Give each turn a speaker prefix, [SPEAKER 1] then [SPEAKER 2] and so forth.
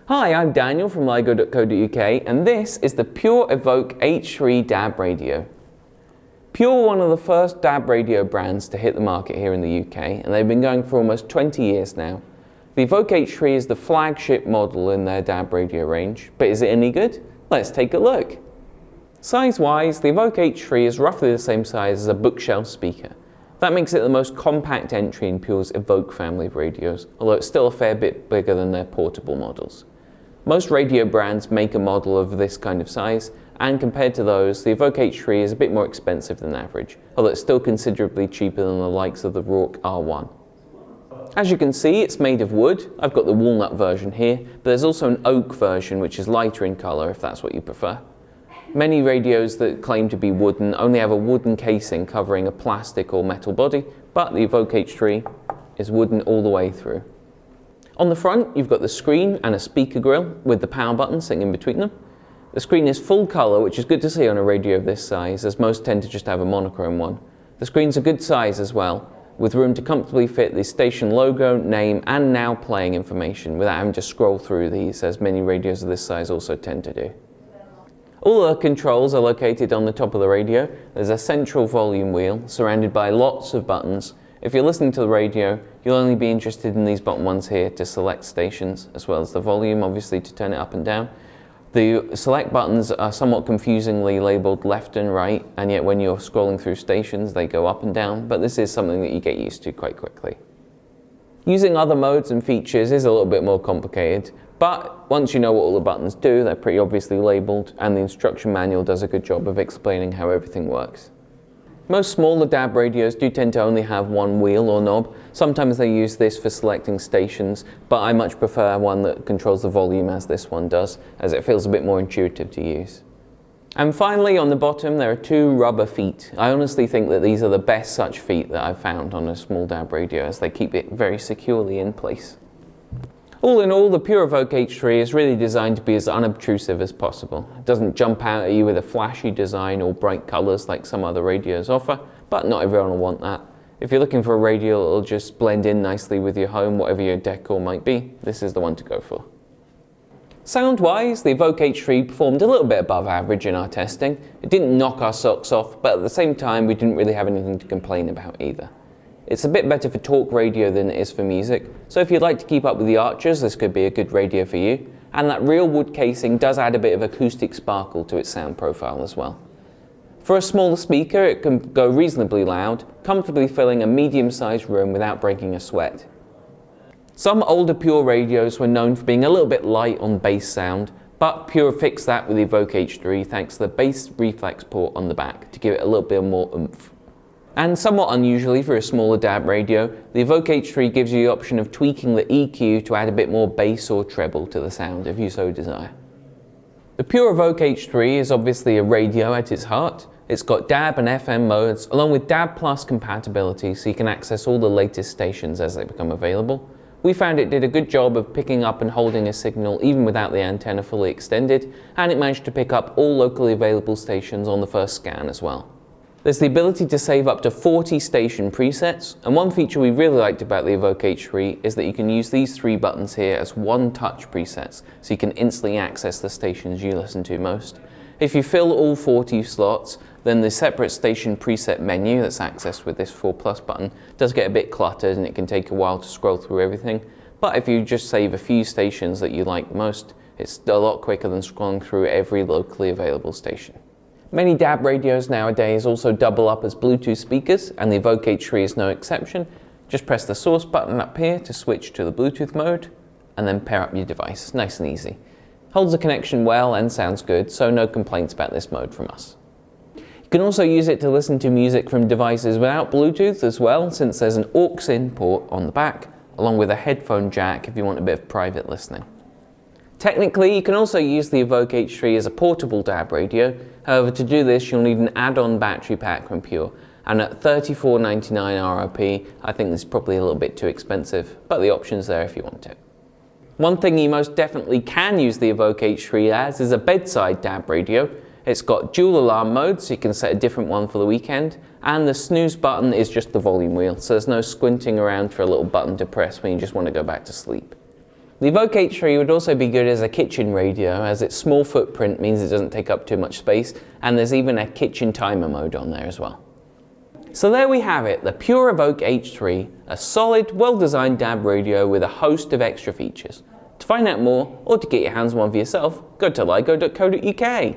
[SPEAKER 1] Hi, I'm Daniel from ligo.co.uk and this is the Pure Evoke H3 DAB radio. Pure were one of the first DAB radio brands to hit the market here in the UK, and they've been going for almost 20 years now. The Evoke H3 is the flagship model in their DAB radio range, but is it any good? Let's take a look. Size-wise, the Evoke H3 is roughly the same size as a bookshelf speaker. That makes it the most compact entry in Pure's Evoke family of radios, although it's still a fair bit bigger than their portable models. Most radio brands make a model of this kind of size, and compared to those, the Evoke H3 is a bit more expensive than average, although it's still considerably cheaper than the likes of the Rourke R1. As you can see, it's made of wood. I've got the walnut version here, but there's also an oak version which is lighter in colour if that's what you prefer. Many radios that claim to be wooden only have a wooden casing covering a plastic or metal body, but the Evoke H3 is wooden all the way through. On the front, you've got the screen and a speaker grille with the power button sitting in between them. The screen is full colour, which is good to see on a radio of this size, as most tend to just have a monochrome one. The screen's a good size as well, with room to comfortably fit the station logo, name and now playing information without having to scroll through these, as many radios of this size also tend to do. All the controls are located on the top of the radio. There's a central volume wheel surrounded by lots of buttons. If you're listening to the radio, you'll only be interested in these bottom ones here to select stations, as well as the volume, obviously, to turn it up and down. The select buttons are somewhat confusingly labelled left and right, and yet when you're scrolling through stations, they go up and down, but this is something that you get used to quite quickly. Using other modes and features is a little bit more complicated, but once you know what all the buttons do, they're pretty obviously labelled, and the instruction manual does a good job of explaining how everything works. Most smaller DAB radios do tend to only have one wheel or knob. Sometimes they use this for selecting stations, but I much prefer one that controls the volume as this one does, as it feels a bit more intuitive to use. And finally, on the bottom, there are two rubber feet. I honestly think that these are the best such feet that I've found on a small DAB radio, as they keep it very securely in place. All in all, the Pure Evoke H3 is really designed to be as unobtrusive as possible. It doesn't jump out at you with a flashy design or bright colours like some other radios offer, but not everyone will want that. If you're looking for a radio that will just blend in nicely with your home, whatever your decor might be, this is the one to go for. Sound-wise, the Evoke H3 performed a little bit above average in our testing. It didn't knock our socks off, but at the same time we didn't really have anything to complain about either. It's a bit better for talk radio than it is for music, so if you'd like to keep up with the Archers, this could be a good radio for you. And that real wood casing does add a bit of acoustic sparkle to its sound profile as well. For a smaller speaker, it can go reasonably loud, comfortably filling a medium-sized room without breaking a sweat. Some older Pure radios were known for being a little bit light on bass sound, but Pure fixed that with the Evoke H3 thanks to the bass reflex port on the back to give it a little bit more oomph. And somewhat unusually for a smaller DAB radio, the Evoke H3 gives you the option of tweaking the EQ to add a bit more bass or treble to the sound if you so desire. The Pure Evoke H3 is obviously a radio at its heart. It's got DAB and FM modes, along with DAB Plus compatibility, so you can access all the latest stations as they become available. We found it did a good job of picking up and holding a signal even without the antenna fully extended, and it managed to pick up all locally available stations on the first scan as well. There's the ability to save up to 40 station presets, and one feature we really liked about the Evoke H3 is that you can use these three buttons here as one-touch presets, so you can instantly access the stations you listen to most. If you fill all 40 slots, then the separate station preset menu that's accessed with this 4+ button does get a bit cluttered and it can take a while to scroll through everything, but if you just save a few stations that you like most, it's a lot quicker than scrolling through every locally available station. Many DAB radios nowadays also double up as Bluetooth speakers, and the Evoke H3 is no exception. Just press the source button up here to switch to the Bluetooth mode, and then pair up your device. Nice and easy. Holds the connection well and sounds good, so no complaints about this mode from us. You can also use it to listen to music from devices without Bluetooth as well, since there's an aux-in port on the back, along with a headphone jack if you want a bit of private listening. Technically, you can also use the Evoke H3 as a portable DAB radio. However, to do this, you'll need an add-on battery pack from Pure, and at $34.99 RRP, I think this is probably a little bit too expensive, but the option's there if you want it. One thing you most definitely can use the Evoke H3 as is a bedside DAB radio. It's got dual alarm mode, so you can set a different one for the weekend, and the snooze button is just the volume wheel, so there's no squinting around for a little button to press when you just want to go back to sleep. The Evoke H3 would also be good as a kitchen radio, as its small footprint means it doesn't take up too much space, and there's even a kitchen timer mode on there as well. So there we have it, the Pure Evoke H3, a solid, well-designed DAB radio with a host of extra features. To find out more, or to get your hands on one for yourself, go to ligo.co.uk.